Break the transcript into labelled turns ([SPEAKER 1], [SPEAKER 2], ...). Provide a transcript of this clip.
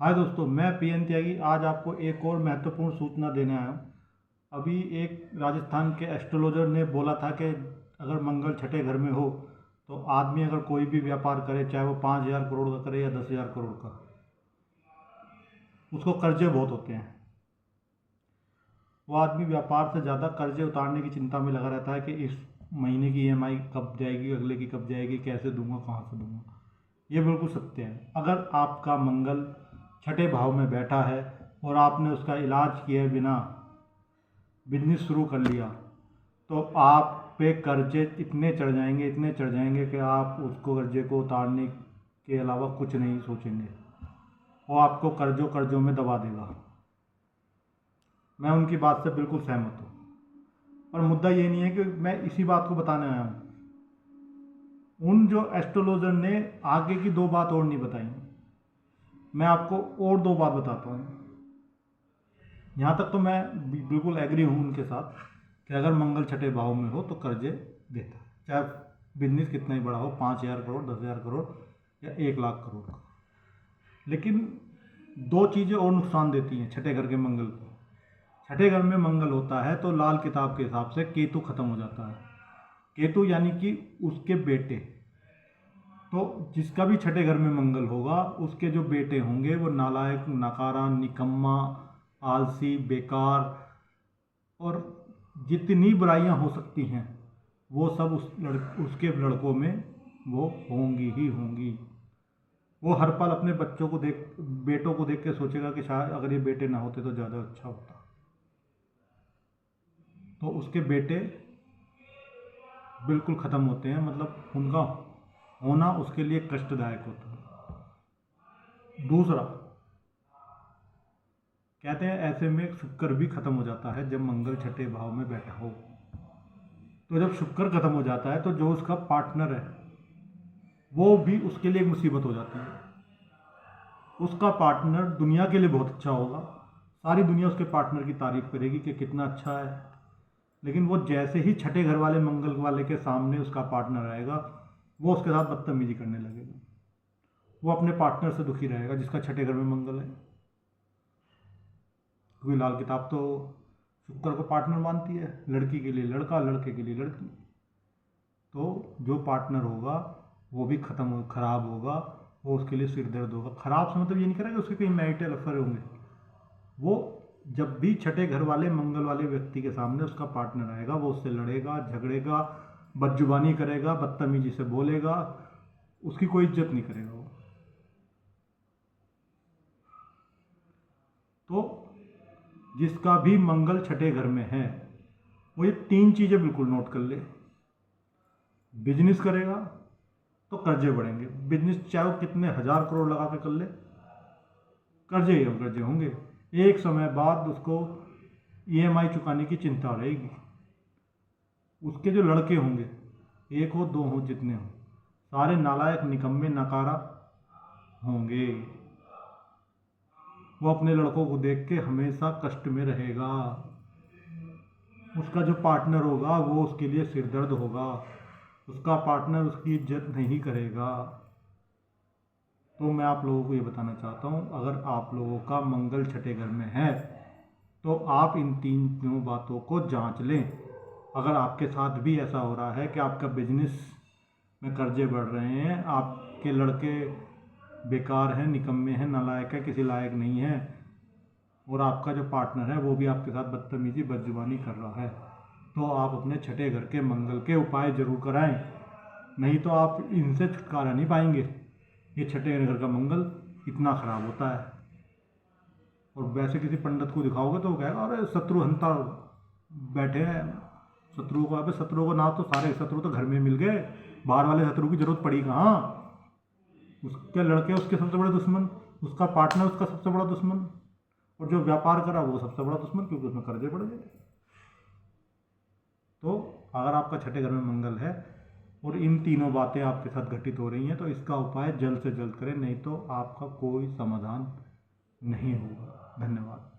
[SPEAKER 1] हाय दोस्तों, मैं पीएन त्यागी आज आपको एक और महत्वपूर्ण सूचना देने आया हूँ। अभी एक राजस्थान के एस्ट्रोलॉजर ने बोला था कि अगर मंगल छठे घर में हो तो आदमी अगर कोई भी व्यापार करे, चाहे वो 5,000 करोड़ का करे या 10,000 करोड़ का, उसको कर्जे बहुत होते हैं। वो आदमी व्यापार से ज़्यादा कर्जे उतारने की चिंता में लगा रहता है कि इस महीने की ईएमआई कब जाएगी, अगले की कब जाएगी, कैसे दूंगा, कहाँ से दूंगा। ये बिल्कुल सत्य है। अगर आपका मंगल छठे भाव में बैठा है और आपने उसका इलाज किए बिना बिजनेस शुरू कर लिया तो आप पे कर्जे इतने चढ़ जाएंगे, इतने चढ़ जाएंगे कि आप उसको कर्जे को उतारने के अलावा कुछ नहीं सोचेंगे। वो आपको कर्जों कर्जों में दबा देगा। मैं उनकी बात से बिल्कुल सहमत हूँ। पर मुद्दा ये नहीं है कि मैं इसी बात को बताने आया हूँ। उन जो एस्ट्रोलॉजर ने आगे की दो बात और नहीं बताई, मैं आपको और दो बात बताता हूँ। यहाँ तक तो मैं बिल्कुल एग्री हूँ उनके साथ कि अगर मंगल छठे भाव में हो तो कर्जे देता है, चाहे बिजनेस कितना ही बड़ा हो, 5,000 करोड़, 10,000 करोड़ या 1,00,000 करोड़ का। लेकिन दो चीज़ें और नुकसान देती हैं छठे घर के मंगल को। छठे घर में मंगल होता है तो लाल किताब के हिसाब से केतु खत्म हो जाता है। केतु यानी कि उसके बेटे। तो जिसका भी छठे घर में मंगल होगा उसके जो बेटे होंगे वो नालायक, नकारा, निकम्मा, आलसी, बेकार और जितनी बुराइयां हो सकती हैं वो सब उसके लड़कों में वो होंगी ही होंगी। वो हर पल अपने बच्चों को बेटों को देख के सोचेगा कि शायद अगर ये बेटे ना होते तो ज़्यादा अच्छा होता। तो उसके बेटे बिल्कुल ख़त्म होते हैं, मतलब उनका होना उसके लिए कष्टदायक होता है। दूसरा, कहते हैं ऐसे में शुक्र भी खत्म हो जाता है जब मंगल छठे भाव में बैठा हो। तो जब शुक्र खत्म हो जाता है तो जो उसका पार्टनर है वो भी उसके लिए एक मुसीबत हो जाती है। उसका पार्टनर दुनिया के लिए बहुत अच्छा होगा, सारी दुनिया उसके पार्टनर की तारीफ करेगी कि कितना अच्छा है। लेकिन वो जैसे ही छठे घर वाले मंगल वाले के सामने उसका पार्टनर आएगा वो उसके साथ बदतमीजी करने लगेगा। वो अपने पार्टनर से दुखी रहेगा जिसका छठे घर में मंगल है, क्योंकि लाल किताब तो शुक्र को पार्टनर मानती है। लड़की के लिए लड़का, लड़के के लिए लड़की। तो जो पार्टनर होगा वो भी खराब होगा, वो उसके लिए सिर दर्द होगा। खराब से मतलब ये नहीं करेगा उसके कहीं मैरिटल अफेयर होंगे। वो जब भी छठे घर वाले मंगल वाले व्यक्ति के सामने उसका पार्टनर आएगा वो उससे लड़ेगा, झगड़ेगा, बदजुबानी करेगा, बदतमीजी से बोलेगा, उसकी कोई इज्जत नहीं करेगा वो। तो जिसका भी मंगल छठे घर में है वो ये तीन चीज़ें बिल्कुल नोट कर ले। बिजनेस करेगा तो कर्जे बढ़ेंगे। बिजनेस चाहे वो कितने 1,000 करोड़ लगा के कर ले, कर्जे ही कर्जे होंगे। एक समय बाद उसको ईएमआई चुकाने की चिंता रहेगी। उसके जो लड़के होंगे, एक हो, दो हो, जितने हो, सारे नालायक, निकम्मे, नकारा होंगे। वो अपने लड़कों को देख के हमेशा कष्ट में रहेगा। उसका जो पार्टनर होगा वो उसके लिए सिरदर्द होगा। उसका पार्टनर उसकी इज्जत नहीं करेगा। तो मैं आप लोगों को ये बताना चाहता हूँ, अगर आप लोगों का मंगल छठे घर में है तो आप इन तीनों बातों को जांच लें। अगर आपके साथ भी ऐसा हो रहा है कि आपका बिजनेस में कर्जे बढ़ रहे हैं, आपके लड़के बेकार हैं, निकम्मे हैं, नालायक है, किसी लायक नहीं है, और आपका जो पार्टनर है वो भी आपके साथ बदतमीजी, बदजुबानी कर रहा है, तो आप अपने छठे घर के मंगल के उपाय जरूर कराएं। नहीं तो आप इनसे छुटकारा नहीं पाएंगे। ये छठे घर का मंगल इतना खराब होता है। और वैसे किसी पंडित को दिखाओगे तो वो कहेगा अरे शत्रु हंता बैठे हैं, शत्रुओं को। अबे शत्रुओं को ना, तो सारे शत्रु तो घर में मिल गए, बाहर वाले शत्रु की जरूरत पड़ी कहाँ। उसके लड़के उसके सबसे बड़े दुश्मन, उसका पार्टनर उसका सबसे बड़ा दुश्मन, और जो व्यापार करा वो सबसे बड़ा दुश्मन, क्योंकि उसमें कर्जे बढ़ गए। तो अगर आपका छठे घर में मंगल है और इन तीनों बातें आपके साथ घटित हो रही हैं तो इसका उपाय जल्द से जल्द करें, नहीं तो आपका कोई समाधान नहीं होगा। धन्यवाद।